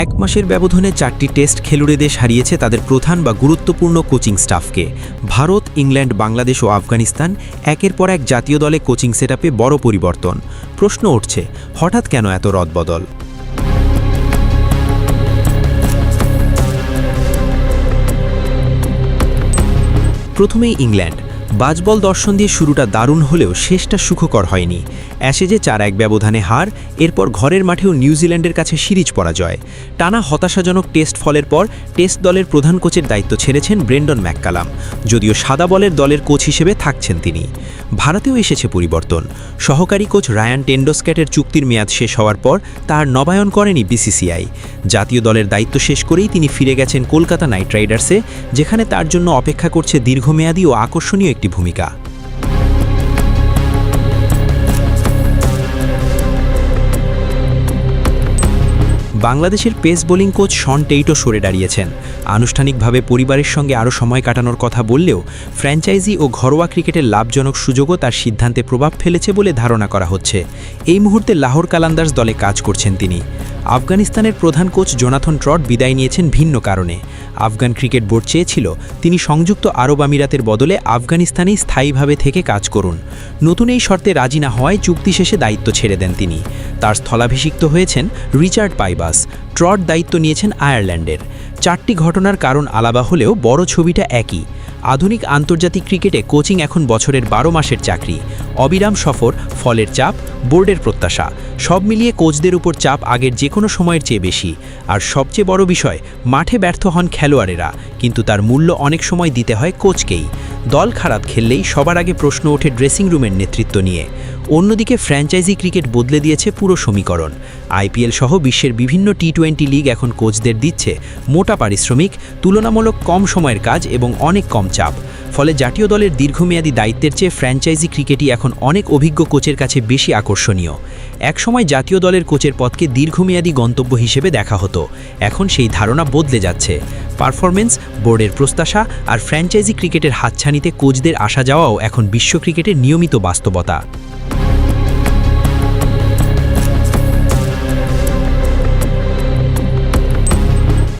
এক মাসের ব্যবধানে 4টি টেস্ট খেলুড়ে দেশ হারিয়েছে তাদের প্রধান বা গুরুত্বপূর্ণ কোচিং স্টাফকে। ভারত, ইংল্যান্ড, বাংলাদেশ ও আফগানিস্তান একের পর এক জাতীয় দলে কোচিং সেটআপে বড় পরিবর্তন। প্রশ্ন উঠছে, হঠাৎ কেন এত রদবদল? প্রথমেই ইংল্যান্ড। বাজবল দর্শন দিয়ে শুরুটা দারুণ হলেও শেষটা সুখকর হয়নি। অ্যাশেজে 4-1 ব্যবধানে হার, এরপর ঘরের মাঠেও নিউজিল্যান্ডের কাছে সিরিজ পরাজয়। টানা হতাশাজনক টেস্ট ফলের পর টেস্ট দলের প্রধান কোচের দায়িত্ব ছেড়েছেন ব্রেন্ডন ম্যাককালাম, যদিও সাদা বলের দলের কোচ হিসেবে থাকছেন তিনি। ভারতেও এসেছে পরিবর্তন। সহকারী কোচ রায়ান টেন্ডোস্ক্যাটের চুক্তির মেয়াদ শেষ হওয়ার পর তার নবায়ন করেনি বিসিসিআই। জাতীয় দলের দায়িত্ব শেষ করেই তিনি ফিরে গেছেন কলকাতা নাইট রাইডার্সে, যেখানে তার জন্য অপেক্ষা করছে দীর্ঘমেয়াদী ও আকর্ষণীয় একটি ভূমিকা। বাংলাদেশের পেস বোলিং কোচ শন টেইটো সরে দাঁড়িয়েছেন। আনুষ্ঠানিকভাবে পরিবারের সঙ্গে আরও সময় কাটানোর কথা বললেও ফ্র্যাঞ্চাইজি ও ঘরোয়া ক্রিকেটের লাভজনক সুযোগও তার সিদ্ধান্তে প্রভাব ফেলেছে বলে ধারণা করা হচ্ছে। এই মুহূর্তে লাহোর কালান্দার্স দলে কাজ করছেন তিনি। আফগানিস্তানের প্রধান কোচ জোনাথন ট্রট বিদায় নিয়েছেন ভিন্ন কারণে। আফগান ক্রিকেট বোর্ড চেয়েছিল তিনি সংযুক্ত আরব আমিরাতের বদলে আফগানিস্তানেই স্থায়ীভাবে থেকে কাজ করুন। নতুন এই শর্তে রাজি না হওয়ায় চুক্তি শেষে দায়িত্ব ছেড়ে দেন তিনি। তার স্থলাভিষিক্ত হয়েছেন রিচার্ড পাইবাস। ট্রট দায়িত্ব নিয়েছেন আয়ারল্যান্ডের। 4টি ঘটনার কারণ আলাদা হলেও বড় ছবিটা একই। আধুনিক আন্তর্জাতিক ক্রিকেটে কোচিং এখন বছরের 12 মাসের চাকরি। অবিরাম সফর, ফলের চাপ, বোর্ডের প্রত্যাশা, সব মিলিয়ে কোচদের উপর চাপ আগের যে কোনো সময়ের চেয়ে বেশি। আর সবচেয়ে বড় বিষয়, মাঠে ব্যর্থ হন খেলোয়াড়েরা, কিন্তু তার মূল্য অনেক সময় দিতে হয় কোচকেই। দল খারাপ খেললেই সবার আগে প্রশ্ন ওঠে ড্রেসিং রুমের নেতৃত্ব নিয়ে। অন্যদিকে ফ্র্যাঞ্চাইজি ক্রিকেট বদলে দিয়েছে পুরো সমীকরণ। আইপিএল সহ বিশ্বের বিভিন্ন টি-20 লিগ এখন কোচদের দিচ্ছে মোটা পারিশ্রমিক, তুলনামূলক কম সময়ের কাজ এবং অনেক কম চাপ। ফলে জাতীয় দলের দীর্ঘমেয়াদী দায়িত্বের চেয়ে ফ্র্যাঞ্চাইজি ক্রিকেটই এখন অনেক অভিজ্ঞ কোচের কাছে বেশি আকর্ষণীয়। একসময় জাতীয় দলের কোচের পদকে দীর্ঘমেয়াদী গন্তব্য হিসেবে দেখা হতো, এখন সেই ধারণা বদলে যাচ্ছে। পারফরমেন্স, বোর্ডের প্রত্যাশা আর ফ্র্যাঞ্চাইজি ক্রিকেটের হাতছানিতে কোচদের আসা যাওয়াও এখন বিশ্ব ক্রিকেটের নিয়মিত বাস্তবতা।